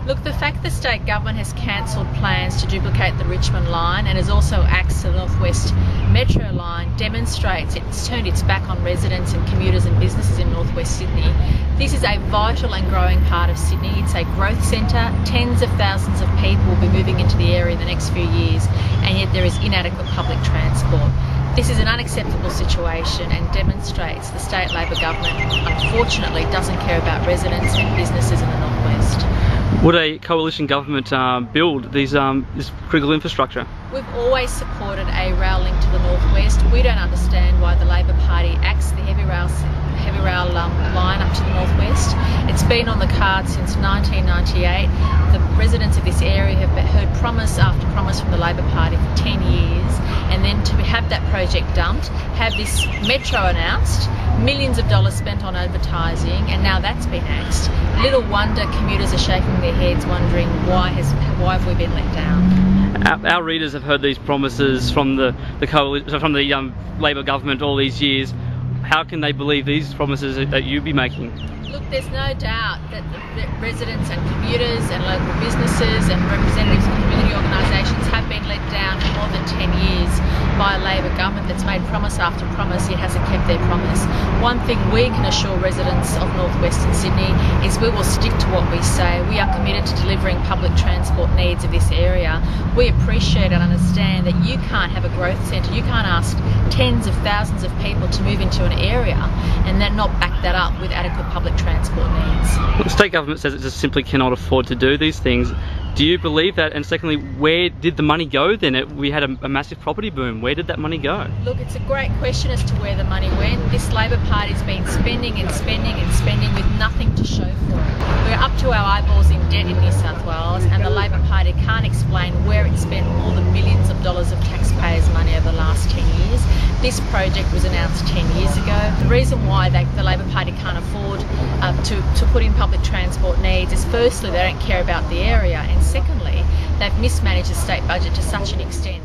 Look, the fact the state government has cancelled plans to duplicate the Richmond line and has also axed the North West Metro line demonstrates it's turned its back on residents and commuters and businesses in North West Sydney. This is a vital and growing part of Sydney. It's a growth centre. Tens of thousands of people will be moving into the area in the next few years, and yet there is inadequate public transport. This is an unacceptable situation and demonstrates the state Labor government, unfortunately, doesn't care about residents and businesses in the North West. Would a coalition government build this critical infrastructure? We've always supported a rail link to the North West. We don't understand why the Labor Party axed the heavy rail line up to the North West. It's been on the cards since 1998. The residents of this area have heard promise after promise from the Labor Party for 10 years, and then to have that project dumped, have this metro announced, millions of dollars spent on advertising, and now that's been axed. Little wonder commuters are shaking their heads wondering why have we been let down. Our readers have heard these promises from the Labor government all these years. How can they believe these promises that you be making? Look, there's no doubt that residents and commuters and local businesses and representatives of community organisations have been let down for more than 10 years by a Labor government that's made promise after promise yet hasn't kept their promise. One thing we can assure residents of North Western Sydney is we will stick to what we say. We are committed to delivering public transport needs of this area. We appreciate and understand that you can't have a growth centre, you can't ask tens of thousands of people to move into an area and then not back that up with adequate public transport needs. Well, the state government says it just simply cannot afford to do these things. Do you believe that? And secondly, where did the money go then? We had a massive property boom. Where did that money go? Look, it's a great question as to where the money went. This Labor Party's been spending and spending and spending with nothing to show for it. We're up to our eyeballs in debt in New South Wales, and the Labor Party can't explain where it spent all the millions of dollars of taxpayers' money over the last 10 years. This project was announced 10 years ago. The reason why the Labor Party can't afford to put in public transport needs is firstly they don't care about the area, and secondly they've mismanaged the state budget to such an extent